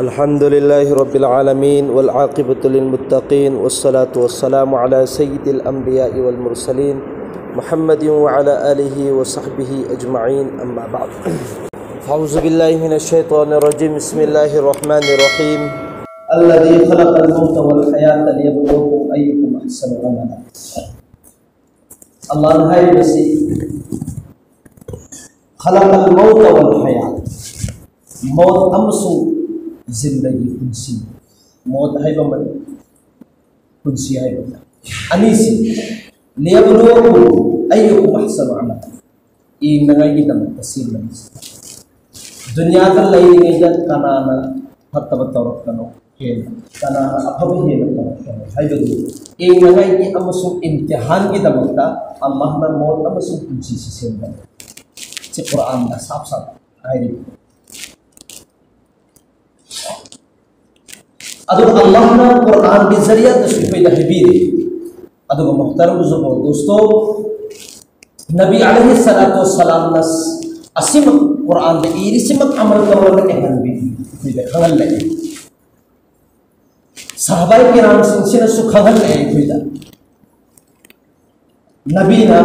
अल्हम्दुलिल्लाहि रब्बिल आलमीन वल आक़िबतु लिल मुत्तक़ीन वस्सलातु वस्सलामु अला सय्यिदिल अंबिया'i वल मुरसलीन मुहम्मदिन व अला आलिहि व सहबिहि अजमईन अम्मा बाद। अऊज़ु बिल्लाहि मिनश शैतानिर रजीम। बिस्मिल्लाहिर रहमानिर रहीम। अल्लज़ी खलक़ल मौता वल हयाता लियब्लुवकुम अय्युकुम अहसनु अमला। अल्लाह ने बसी खलक़ल मौता वल हयात, मौत अमसु जिंदगी पुंसी, मौत है बमन पुंसी है बमन अनीसी लियब्लुवकुम अय्युकुम अहसनु अमला। ई नंगाई की दम तसीम नहीं दुनिया का लई नहीं जब कनाना हत्तब तौर कनो के कनाना अफब ही न तौर कनो है बदू ई नंगाई की अमसु इम्तिहान की दमकता अल्लाह ने मौत अमसु पुंसी से सेंदा से कुरान का साफ साफ है। अल्लाह ने कुरान के जरिए तशरीफ़ दहबीर मुहतरम दोस्तों नबी अलैहिस्सलातु वस्सलाम नस असीम कुरान दे इरिसिमक अमल करने के हनबी खुद खगल ले सहाबाए किराम सिंसिन सु खगल ले खुद नबी ना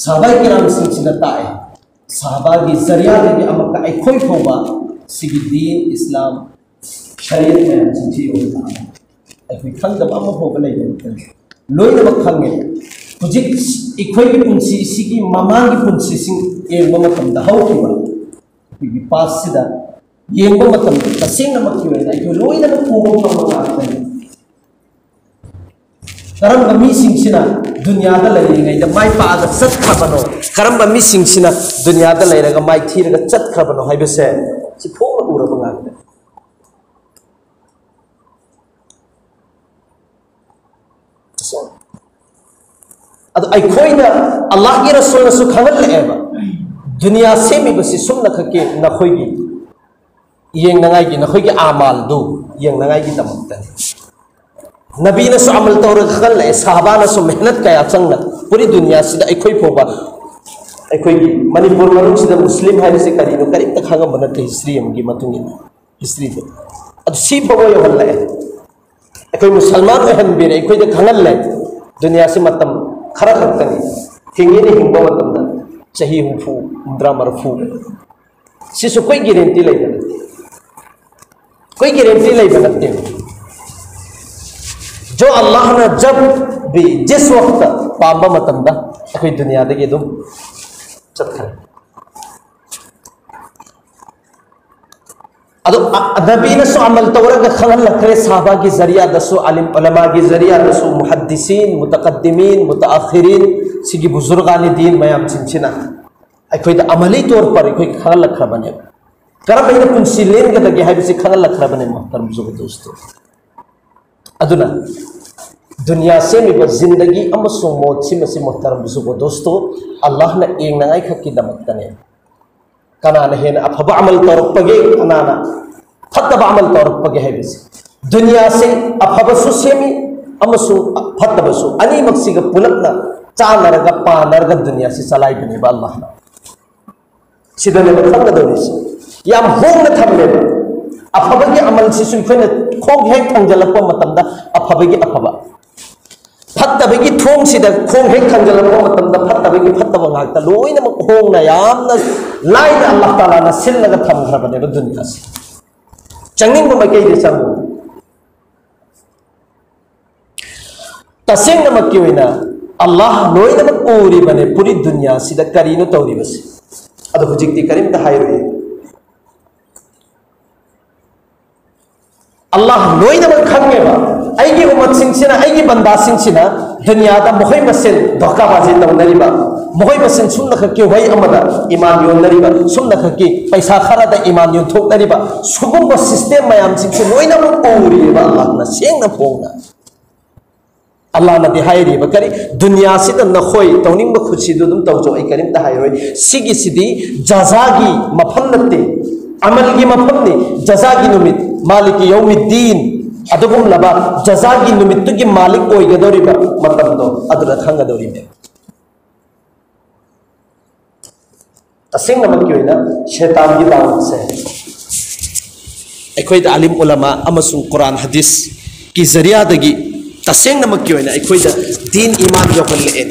सहाबाए किराम सिंसिन ताए सहाबा की जरिया दे अमक का कोई फोबा सिगी दीन इस्लाम शरीयत में सिंची होता है अखोई खंगदब अम होगा ले लोइनब खंगे हुजिक इखोई की पुंसी सिगी ममा की पुंसी सिंग येंबो मतमदा हौखिबा की पास सिदा येंबो मतमदा तसेंगना मक्की वेना इखोई लोइनब पुगो फंगा गातने करम मी सिंगसिना दुनिया दा लैरिङै दा माइ पादा चतखबनो करम मी सिंगसिना दुनिया दा लैरगा माइ थीरगा चतखबनो हाइबसे सि फोंग उरब गातने अल्लाह की रसूल ने खगल दुनिया से सुमन खके नखोगी येंगनाई की नखोगी आमाल दो येंगनाई की दमकतने नबी ने अमल तौर खगल साहबा ने मेहनत कया चंगना पूरी दुनिया से फोबा मणिपुर मनुष्य मुस्लिम है से करीनो करीब खंगम नते हिस्ट्री की हिस्ट्री सी फबो योहल मुसलमान ओहनबीरे खगल दुनिया से मतम खरा खक्तनी हिंगेने हिंगबा मतमदा चाही हुफु मुद्रा मरफू सिसु कोई गारंटी लेबा नते कोई गारंटी लेबा नते जो अल्लाह ने जब भी जिस वक्त पाबा मतमदा कोई दुनिया दे दुम चतखरे नबी ने अमल तौर खगल लखरे साहबा की जरिया दसो आलिम उलमा की जरिया दसो मुहद्दिसीन मुतकद्दिमीन मुतअखिरीन सिगी बुजुर्गानी दीन मयाम चिंचिना अखोइद अमली तौर पर अखोइ खगल लखरबने करब इन पुंसी लेन गदगे हाइबसि खगल लखरबने मोहतरम जुग दोस्तों अदुना दुनिया से मिब जिंदगी अमसो मौत सिमसि मोहतरम जुग दोस्तों अल्लाह ने एंगनाई खक्की दमकतने कनाना हेन अफब अमल तौरपगे कनाना फतब अमल तौरपगे है दुनिया से अफबसु सेमी अमसु फतबसु अनी मक्सिग पुलपना चानरगा पानरगा दुनिया से चलाई बने अल्लाह ना सिदने खंगदोनिस याम होंगना थमले अफबगे अमल सिसु इखोने खोग हेक थंगजलप मतमदा अफबगे अफबा फत्तबगी थोंग सिदा खोंग हेक थंगजलप मतमदा फत्तबगी फत्तब गाक्ता लोइनमक होंगना यामना लाइन अल्लाह ताला ना सिल्लगा थमखरबने दुनिया से चंगिंग मकई दे चंगो तसेंगनमक की वेना अल्लाह लोइनमक पूरी बने पूरी दुनिया सिदा करीनो तौरिबसे अदो हुजिक्ति करीमता हाइरोए अल्लाह लोइनमक खंगेबा आइगी उम्मत सिंसिना आइगी बंदा सिंसिना दुनिया दा मोहई मसेन धोखाबाजी तौनरिबा मोहई मसेन सुमन खके वही अमदा ईमान योनरिबा सुमन खके पैसा खरादा ईमान योन थोकनरिबा सुगुंब सिस्टम मयाम सिंसे लोइनमक पूरीबा अल्लाह ना सेंगना फोंगना अल्लाह ना दिहाइरिबा करी दुनिया सिदा नखोई तौनिंग खुशी दुदुम तौजो आई करीम ता हाइरोय सिगी सिदी जजागी मफम नते अमल की मफम ने जजागी नुमित मालिक यौमिद्दीन अदुगुम लबा जजागी नुमित की मालिक ओइगदोरिबा मतम दो अदुरा खंगदोरिबे तसिंग नमक की शैतान की दावत से ꯑꯩꯈꯣꯏꯗ ꯑꯂꯤꯝ ꯎꯂꯃꯥ ꯑꯃꯁꯨꯡ ꯀꯨꯔꯥꯟ ꯍꯗꯤꯁ ꯀꯤ ꯖꯔꯤꯌꯥꯗꯒꯤ ꯇꯁꯦꯡꯅꯃꯛꯀꯤ ꯑꯣꯏꯅ ꯑꯩꯈꯣꯏꯗ ꯗꯤꯟ ꯏꯃꯥꯟ ꯌꯧꯍꯜꯂꯛꯑꯦ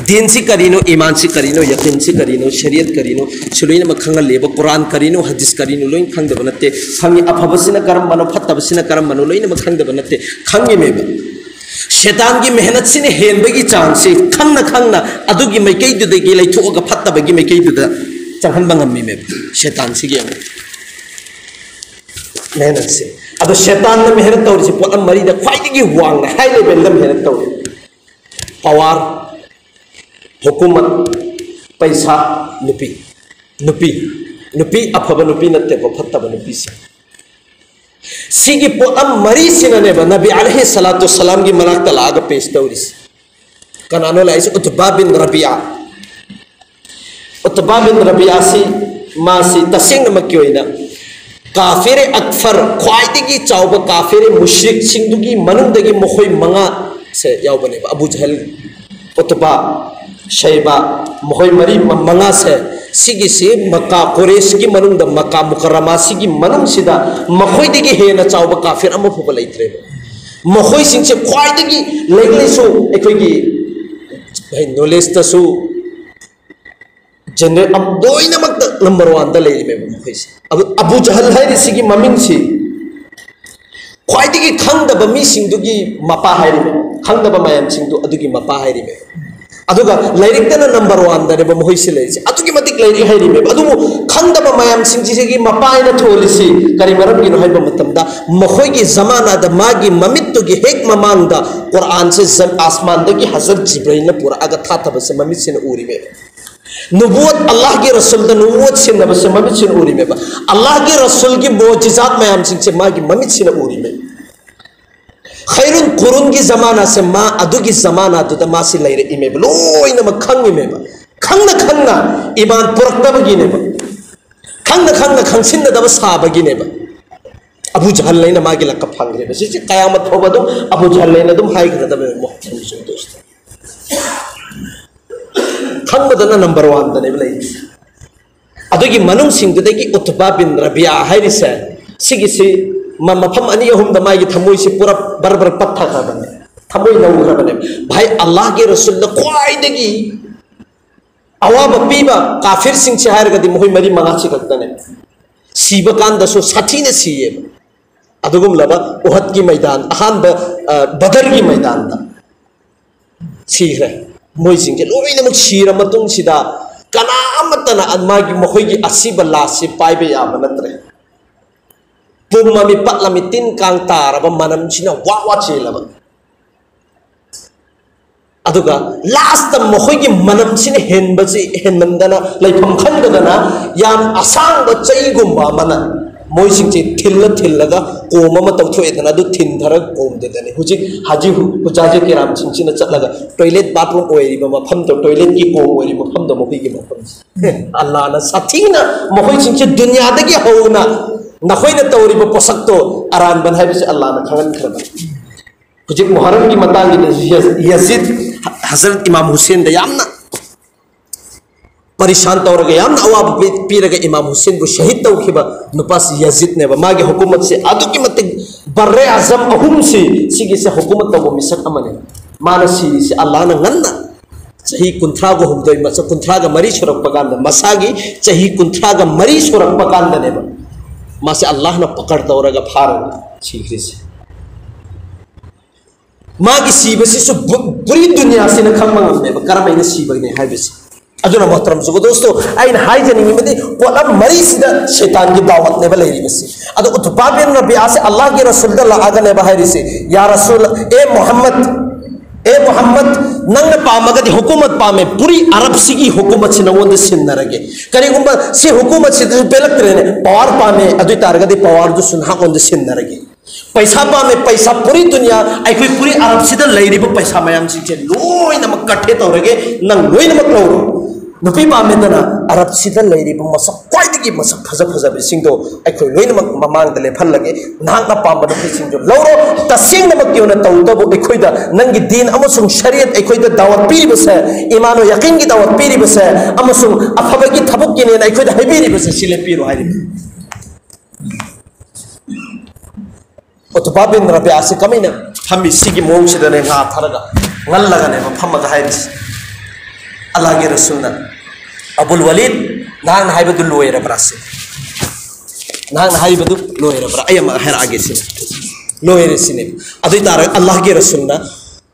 दीन से करीनो ईमान से करीनो यकीन से करीनो शरीयत करीनो सुलोइन में खंगलेबा कुरान करीनो हदीस करीनो लोइन खंगदब नते खंगी अफबसिना करम बनो फत्तबसिना करम बनो लोइन में खंगदब नते खंगे मेब शैतान की मेहनत से हेनबगी चांस से खंगना अदुगी मैकई दुदगी लैथोगा फत्तबगी मैकई दुदा चंगहन बंगमी मेब शैतान से गे मेहनत से अब शैतान ने मेहनत तौर से पोतम मरी द ख्वाइदगी वांग हाई लेवल द मेहनत तौर पावर हुकूमत पैसा नुपी नुपी नुपी अफब नुपी नते फत्तब नुपी से सिगी पोतम मरी सिननेब नबी अलैहि सलातु सलाम की मनाक लाग पेश तौरिस कनानो लाइस उतबा बिन रबिया सी मासी तसिंग मक्की होइना काफिर अकफर ख्वाइदगी चाउब काफिर मुश्रिक सिंदुगी मनुदगी मखोय मंगा से यावबने अबू जहल उतबा शैबा मखोय मरी मंगा से सिगी से मक्का कुरैश की मनुंग द मक्का मुकर्रमा सिगी मनुंग सिदा मखोय दिगी हेना चाउब काफिर अम फुब लैत्रे मखोय सिंग से ख्वाइदगी लैगलेसु एखोयगी भाई नॉलेज तसु जनरल अब दोइनमक नंबर 1 द लेरि में मखोय से अब अबू जहल है सिगी ममिंग सी ख्वाइदगी खंगदब मी सिंदुगी मपा हाइरि में खंगदब मायम सिंदु अदुगी मपा हाइरि में अदुगा लैरिक्तना नंबर 1 दरेब मोहिस लेरिसे अदुगी मतिक लैरि हाइरि में अदुमु खंगदब मायम सिंजिसेगी मपायना थोलिसी करि मरम गिनो हाइब मतमदा मखोयगी जमाना द मागी ममित्तुगी हेक ममांगदा कुरान से आसमान दगी हजरत जिब्राइल ने पूरा अगा थाथब से ममित से उरी में नुबुवत अल्लाह की रसूल द नुबुवत से नब से ममित से उरी में अल्लाह की रसूल की मोजिजात मायम सिंह से मागी ममित से उरी में खैरुन कुरुन की जमाना से माँ अदु की जमाना तो माँ से लैरे इमे लोई नम खंग इमे खंगना ईमान पुरक्तबगी ने खंगना खंगसिन दब साबगी ने अबू जहल लेना मागी लक फंगरे बस इसे कयामत होगा तो अबू जहल लेना तुम हाई कर दब मोहतरम से दोस्त खंगदना नंबर 1 दने बले अदुगी मनुंग सिंह दगी उतबा बिन रबिया हाइरि से सिगी से मफम अनी अहुम द मागी थमोई से पूरा बरबर पत्था खबने थमोई नौखबने भाई अल्लाह के रसूल द ख्वाइदगी अवाब पीबा काफिर सिंह से हायरगदी मोहि मरी मंगासी कतने सीब कांदसो साथी ने सीए अदुगुम लबा उहद की मैदान अहान बदर की मैदान दा सीरे मोहि सिंह के लोइनमक सीर मतुंग सिदा कनामतना अनमागी मोहिगी असीब लासी पाइबे याब नत्रे पुम्मी पत्लमी तीन कांग तारब मनम सिना वा चेलब अदुगा लास्ट मखोयगी मनम सिने हेनबसे हेनमंदना लैफम खंगदना याम असांग चैगुम्बा मना मोय सिंचे थिल्लगा कोम म तौथोएदना दु थिनधर कोम देदने हुजिक हाजी हुजाजे के राम सिंचिना चलगा टॉयलेट बाथरूम ओइरिबा मफम तो टॉयलेट की कोम ओइरि मफम दो मखोयगी मफम अल्लाह ना साथीना मखोय सिंचे दुनिया दगी होना नखोयना तौरिब पोसक तो अरान बन है अल्लाह ने खंगन खरबा हुजिक मुहर्रम की मतांगी यजीद हजरत इमाम हुसैन द यामना परेशान तौरगे यामना अवाब पीरगे इमाम हुसैन को शहीद तौखिबा नुपास यजीद ने मागे हुकूमत से अदुकी मत बर्रे आजम अहुम से सिगी से हुकूमत तब मिसक अमने माना सीरी से अल्लाह ने गन्ना चही कुंथ्रा को हुदोय मस कुंथ्रा का मरी सुरक पकांद मसागी चही कुंथ्रा का मरी सुरक पकांद ने मासे अल्लाह ने पकड़ तौरगा फार सीखरी से मागी सीबसी सु बुरी दुनिया से न खंगमंगने करमैन सीबने हाइबसी अजुना मोहतरम सुगो दोस्तों आइन हाई जनिमी में पोलम मरी सिदा शैतान की दावत ने बलेरी बसी अदो उतबा बिन रबिया से अल्लाह के रसूल द लागने बहारी से या रसूल ए मोहम्मद नंग पामगदि हुकूमत पामे पूरी अरब सिगी हुकूमत से नवोंद सिन्नरगे करिगुंबा से हुकूमत से बेलक्तरेने पावर पामे अदु तारगदि पावर दु सुनहा कोंद सिन्नरगे पैसा पामे पैसा पूरी दुनिया आई पूरी अरब सिद लैरिब पैसा मयाम सिंचे लोइनमक कट्ठे तौरगे नंग लोइनमक लौरो नुपी पामेदना अरब सिद लैरिब मसक क्वाइदगी मसक फजब सिंगदो आई लोइनमक ममांग दले फल्लगे नांगा पाम नुपी सिंगदो लौरो तसिंगमक योना तौदबो अखोइदा नंगी दीन अमसुंग शरीयत अखोइदा दावत पीरिबसे ईमानो यकीन की दावत पीरिबसे अमसुंग अफबगी थबुक किने अखोइदा हाइबिरिबसे सिले पीरो हाइरिब Utbah bin Rabi'ah se kamina phami sigi mong sida ne nga tharaga ngallaga ne phamaga hairis Allahgi Rasulna Abul Walid nang haibadu loira brase nang haibadu loira bra ayama hair age sin loira sin adu tar Allahgi Rasulna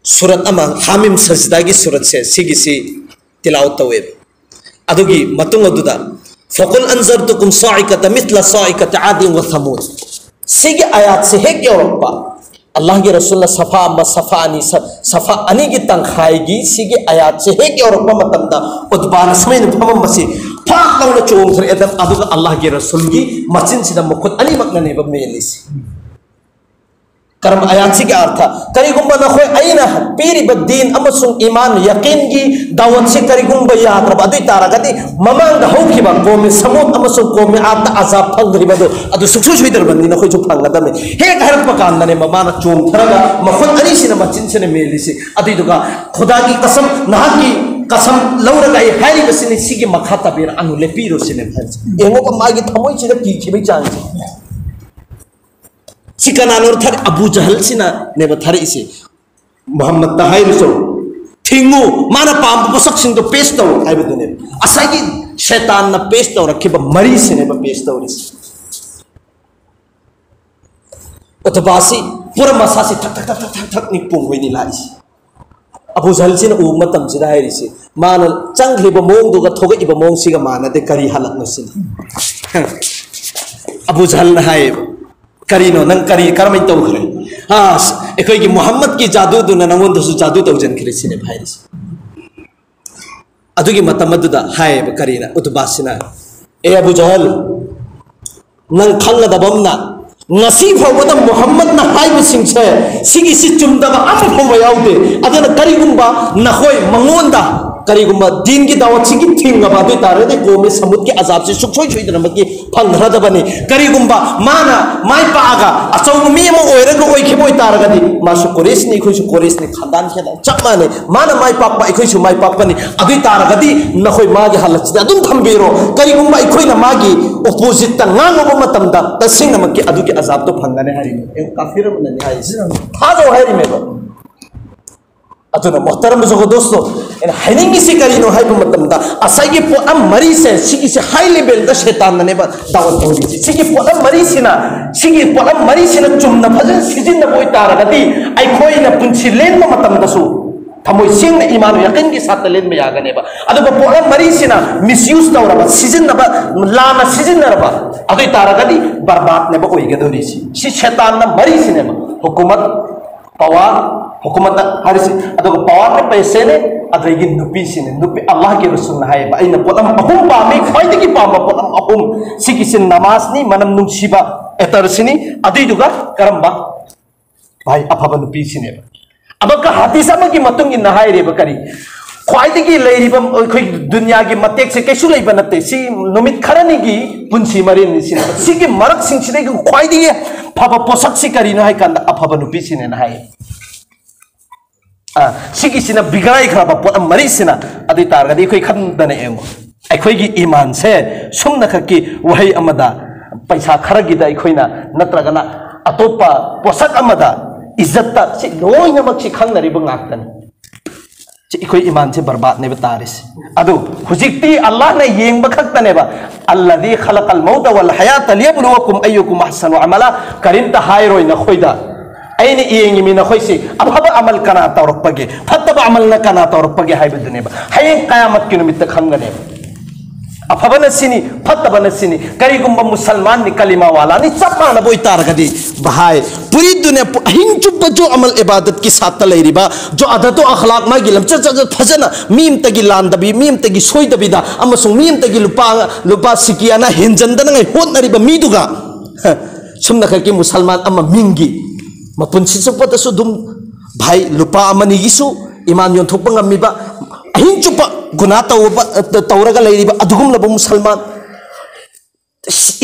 surat ama hamim sajda gi surat se sigi si tilawat tawe adugi matung aduda faqul anzartukum sa'ikata mithla sa'ikati 'adin wa thamud sigi ayat se hek yorpa Allahgi Rasulna safa ani gi tangkhai gi sigi ayat se hek yorpa matamda udbana samain phamam basi phak launa chong thre edam aduga Allahgi Rasul gi machin sida mukhut ani makna ne ba melisi karam ayat sigi artha karigumba na khoi aina piri badin amasung iman yaqin gi dawat se karigumba yatra ba adui taragati mamang da hokhiba komi samut amasung komi ata azab phangri bado adu suksu suidar bandi na khoi chu phangadame he harap pakan na ne mamana chong tharaga makhut ani sina machin sene melisi adui duga khuda gi qasam nahaki qasam lauraga ai hairi basini sigi makhata bir anu lepiro sine phal engo ka magi thamoi chira ki khibai chang Sheitanna thar Abu Jahal sina neba thar isi Muhammad tahai so thingu mana pam posak sing to paste to ai bedune asagi Sheitanna paste to rakhiba mari sine ba paste to ris otobasi pura masasi thak ni pung we ni la isi Abu Jahal sina matam sida hai isi mana changli ba mong du ga thoga iba mong siga mana de kari halak no sin Abu Jahal na hai Karino nang kari karamai tau khare ha ekoi ki Muhammad ki jadu du na nangon su jadu tau jan khire sine bhairis adugi matamadu da hai ba karina utbasina e Abu Jahal nang khanga da bomna ngasi phawada Muhammad na hai ba singche sigi si chumda ba am phawba yaude adana karigumba na khoi mangonda karigumba din ki dawat sigi thinga ba du tare de ko me samut ki azab se sukhoi choi dana ki phangra da bani karigumba mana mai pa aga achau mi mo oira ko oi khiboi taraga di ma su koris ni khoi su koris ni khandan khe da chakma ne mana mai pa pa ikhoi su mai pa pa ni adu taraga di na khoi ma gi halat da adum thambiro karigumba ikhoi na ma gi opposite ta ngang bo matam da tasing na makki adu ki azab to phangane hari e kafir man ni hai ha jo hari me ba atuna muhtaram jogo dosto en haningi si karino hai bu matamda asai po am mari se sigi se high level da shaitan ne ba dawat hori sigi po am mari sina chumna bhajan sijin na boi tara gati ai khoi na punchi len ma matamda su thamoi sing na iman yaqin gi sat len me yaga ne ba adu po am mari sina misuse tawra ba sijin na ba la na sijin na ba adu tara gati barbat ne ba koi ga dori si shaitan na mari sine ba hukumat power hukumat harisi atau power ne paise ne adagi nupi sine nupi Allahgi Rasul na hai ba ina potam ahum pa me khoi ki pa ma potam ahum sikisin namaz ni manam nung siba etar sini adi juga karamba bhai aphaba nupi sine abaka hadisa ma ki matung in na hai re ba kari khoi ki leiri bam khoi dunya gi matek se kesu lei banate si numit kharani gi punchi marin ni sine si ki marak sing sine gi khoi di phaba posak si kari na hai kan aphaba nupi sine na hai sigi sina bigai khaba pot mari sina adi targa di khoi khan dane engo ai khoi gi iman se sumna khaki wahai amada paisa kharagi da khoina natragana atopa posak amada izzatta si loina mak si khangnari bangak tan si khoi iman se barbat ne bataris adu hujikti Allah na yeng bakhak tane ba alladhi khalaqal mauta wal hayata liyabluwakum ayyukum ahsanu amala karinta hairoi na khoida aini iengi mina khoisi abhaba amal kana tawrak page fattaba amal na kana tawrak page hai bedune ba hay qiyamat ki numit khangane abhaba na sini fattaba na sini kari gumba musalman ni kalima wala ni chapma na boi tar gadi bahai puri dunia hin chup jo amal ibadat ki sat lai riba jo adato akhlaq ma gilam cha phajana mim tagi landabi mim tagi soidabi da amasung mim tagi lupa sikiana hinjandana ngai hot nariba miduga sumna khaki musalman ama mingi mapun sisupata su dum bhai lupa amani gisu iman yon thokpa ngamiba ahin chupa guna tawraga leiriba adugum laba musalman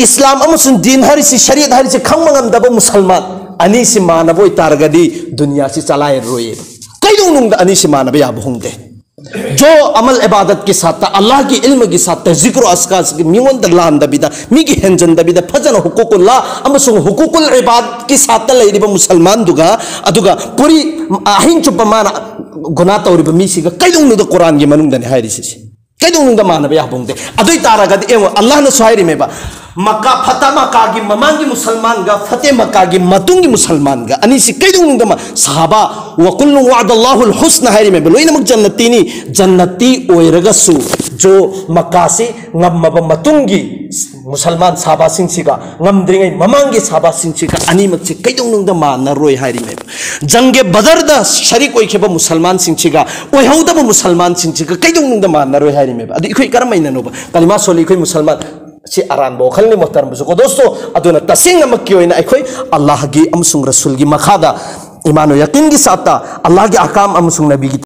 Islam amasun din hari si shariat hari si khangmangam daba musalman ani si manabo itaragadi dunya si chalai roye kaidong nung da ani si manaba ya buhungde जो अमल इबादत के साथ अल्लाह की इल्म के साथ जिक्र अस्कार मियोन लान दबिदा मिगी हेंजन दबिदा फजन हुकूकुल्ला अमसुंग हुकूकुल इबाद के साथ लेरिबा मुसलमान दुगा अदुगा पूरी अहिन चुप माना गुनाह तौरिबा मिसिगा कैदुंग कुरान के मनुंग दने हायरिसि कैदुंग मानबा याबुंगदे अदुई तारागदि एव अल्लाह न सुहायरिमेबा मक्का फतेह मक्का की ममांगी मुसलमान गा फतेह मक्का की मतुंगी मुसलमान गा अनिसी कैदुंग दमा सहाबा व कुल्लु वअदल्लाहुल हुस्ना हायरिमेबा लोइनमक जन्नतीनी जन्नती ओइरगसु जो मक्का से ngam matungi मुसलमान साबा सिंसिगा ngam ममांगी साबा सिंसिगा अनिमक से कैदुंग द माना रोय हायरिमेबा जंगे बदर द शरीक ओइखेबा मुसलमान सिंसिगा ओइहौदबा मुसलमान सिंसिगा कैदुंग द माना रोय हायरिमेबा अदि इखोय करमैना नोबा कलिमा सोली इखोय मुसलमान से आरान बोखलनि मोहतरम को दोस्तों अदुना तसिंग अमकी ओइना अखोय अल्लाह की अमसुंग रसूल की मखादा ईमान यकीन की साथ अल्लाह के अहकाम अमसुंग नबी की